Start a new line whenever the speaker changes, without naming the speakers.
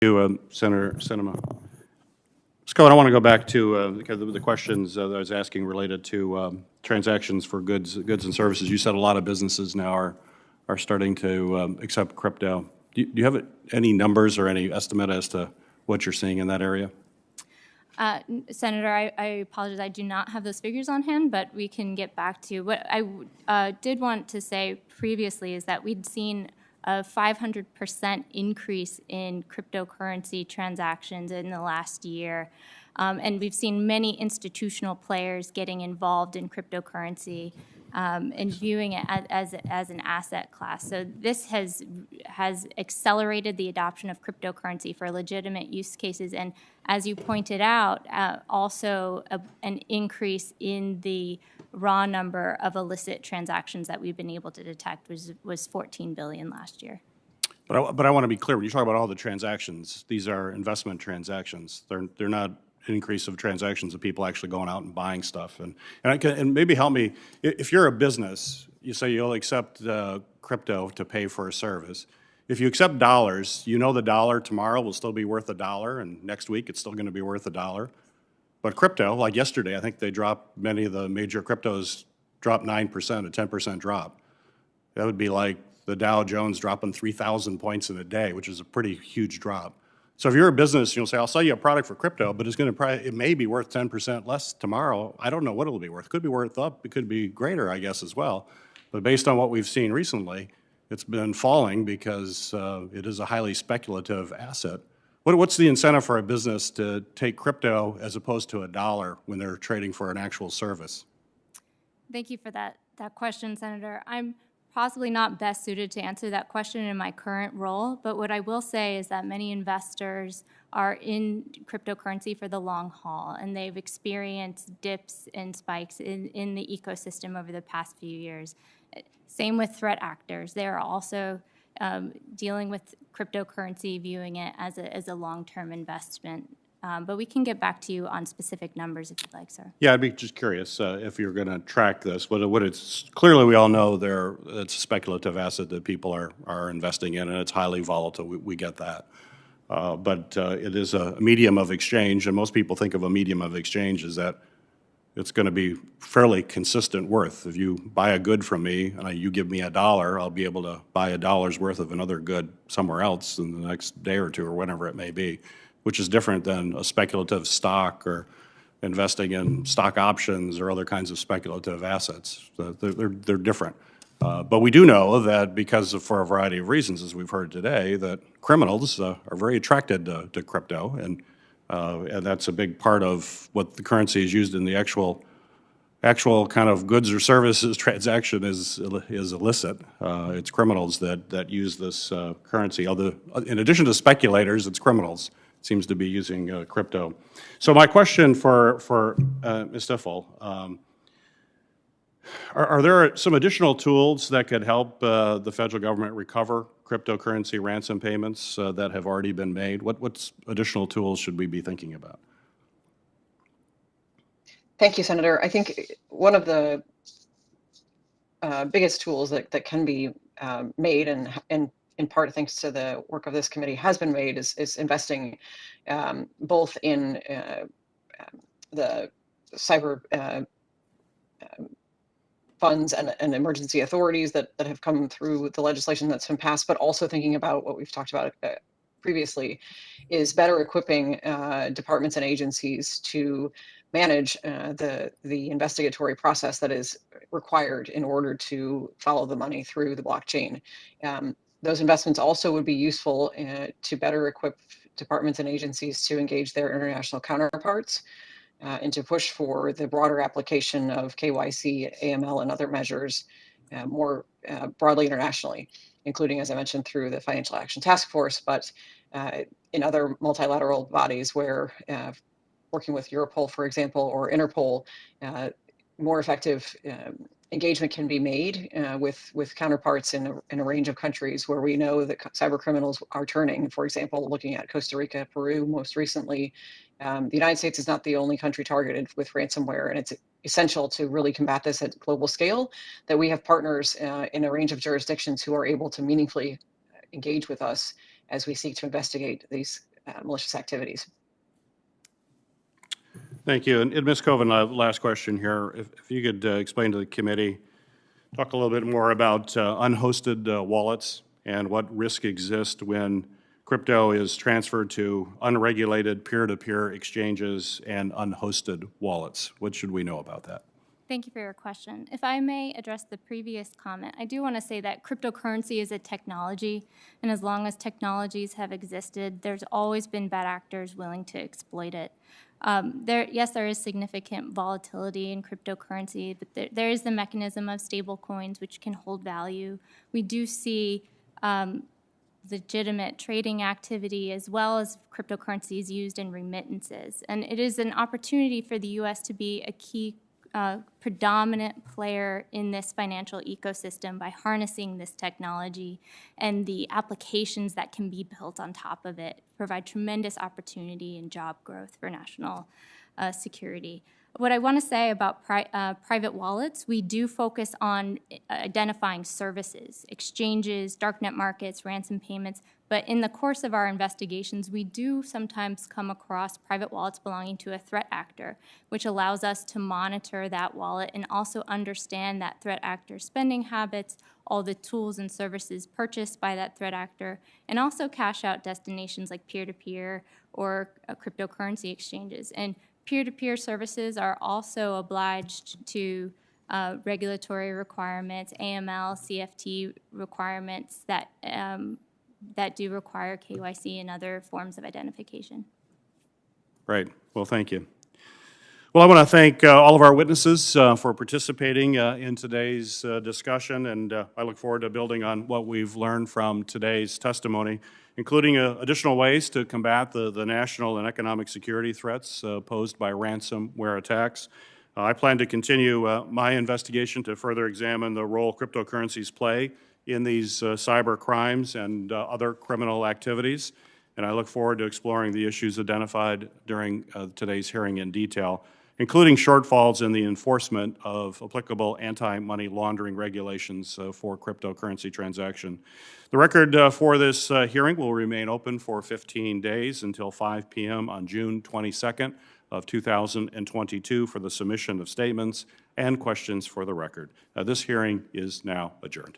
you, Senator Sinema. Scott, I want to go back to the questions that I was asking related to transactions for goods and services. You said a lot of businesses now are starting to accept crypto. Do you have any numbers or any estimate as to what you're seeing in that area?
Senator, I apologize. I do not have those figures on hand, but we can get back to what I did want to say previously is that we'd seen a 500% increase in cryptocurrency transactions in the last year. And we've seen many institutional players getting involved in cryptocurrency and viewing it as an asset class. So this has accelerated the adoption of cryptocurrency for legitimate use cases. And as you pointed out, also an increase in the raw number of illicit transactions that we've been able to detect was 14 billion last year.
But I want to be clear, when you talk about all the transactions, these are investment transactions. They're not an increase of transactions of people actually going out and buying stuff. And maybe help me, if you're a business, you say you'll accept crypto to pay for a service. If you accept dollars, you know the dollar tomorrow will still be worth $1, and next week it's still going to be worth $1. But crypto, like yesterday, I think many of the major cryptos dropped 9%, a 10% drop. That would be like the Dow Jones dropping 3,000 points in a day, which is a pretty huge drop. So if you're a business, you'll say, I'll sell you a product for crypto, but it may be worth 10% less tomorrow. I don't know what it'll be worth. It could be worth up. It could be greater, I guess, as well. But based on what we've seen recently, it's been falling because it is a highly speculative asset. What's the incentive for a business to take crypto as opposed to $1 when they're trading for an actual service?
Thank you for that question, Senator. I'm possibly not best suited to answer that question in my current role, but what I will say is that many investors are in cryptocurrency for the long haul, and they've experienced dips and spikes in the ecosystem over the past few years. Same with threat actors. They're also dealing with cryptocurrency, viewing it as a long-term investment. But we can get back to you on specific numbers if you'd like, sir.
Yeah, I'd be just curious if you're going to track this. What it's clearly we all know it's a speculative asset that people are investing in, and it's highly volatile. We get that, but it is a medium of exchange, and most people think of a medium of exchange as that it's going to be fairly consistent worth. If you buy a good from me and you give me $1, I'll be able to buy $1 worth of another good somewhere else in the next day or two or whenever it may be, which is different than a speculative stock or investing in stock options or other kinds of speculative assets. They're different. But we do know that for a variety of reasons, as we've heard today, that criminals are very attracted to crypto, and that's a big part of what the currency is used in. The actual kind of goods or services transaction is illicit. It's criminals that use this currency. In addition to speculators, it's criminals. Seems to be using crypto. So my question for Ms. Stiffel, are there some additional tools that could help the federal government recover cryptocurrency ransom payments that have already been made? What additional tools should we be thinking about?
Thank you, Senator. I think one of the biggest tools that can be made, and in part thanks to the work of this committee has been made, is investing both in the cyber funds and emergency authorities that have come through the legislation that's been passed, but also thinking about what we've talked about previously, is better equipping departments and agencies to manage the investigatory process that is required in order to follow the money through the blockchain. Those investments also would be useful to better equip departments and agencies to engage their international counterparts and to push for the broader application of KYC, AML, and other measures more broadly internationally, including, as I mentioned, through the Financial Action Task Force, but in other multilateral bodies where working with Europol, for example, or Interpol, more effective engagement can be made with counterparts in a range of countries where we know that cyber criminals are turning. For example, looking at Costa Rica, Peru, most recently. The United States is not the only country targeted with ransomware, and it's essential to really combat this at global scale, that we have partners in a range of jurisdictions who are able to meaningfully engage with us as we seek to investigate these malicious activities.
Thank you. And Ms. Coven, last question here. If you could explain to the committee, talk a little bit more about unhosted wallets and what risk exists when crypto is transferred to unregulated peer-to-peer exchanges and unhosted wallets. What should we know about that?
Thank you for your question. If I may address the previous comment, I do want to say that cryptocurrency is a technology, and as long as technologies have existed, there's always been bad actors willing to exploit it. Yes, there is significant volatility in cryptocurrency, but there is the mechanism of stable coins which can hold value. We do see legitimate trading activity as well as cryptocurrencies used in remittances. And it is an opportunity for the U.S. to be a key predominant player in this financial ecosystem by harnessing this technology, and the applications that can be built on top of it provide tremendous opportunity and job growth for national security. What I want to say about private wallets, we do focus on identifying services, exchanges, darknet markets, ransom payments, but in the course of our investigations, we do sometimes come across private wallets belonging to a threat actor, which allows us to monitor that wallet and also understand that threat actor's spending habits, all the tools and services purchased by that threat actor, and also cash out destinations like peer-to-peer or cryptocurrency exchanges. And peer-to-peer services are also obliged to regulatory requirements, AML, CFT requirements that do require KYC and other forms of identification.
Great. Well, thank you. Well, I want to thank all of our witnesses for participating in today's discussion, and I look forward to building on what we've learned from today's testimony, including additional ways to combat the national and economic security threats posed by ransomware attacks. I plan to continue my investigation to further examine the role cryptocurrencies play in these cyber crimes and other criminal activities, and I look forward to exploring the issues identified during today's hearing in detail, including shortfalls in the enforcement of applicable anti-money laundering regulations for cryptocurrency transaction. The record for this hearing will remain open for 15 days until 5 p.m. on June 22nd of 2022 for the submission of statements and questions for the record. This hearing is now adjourned.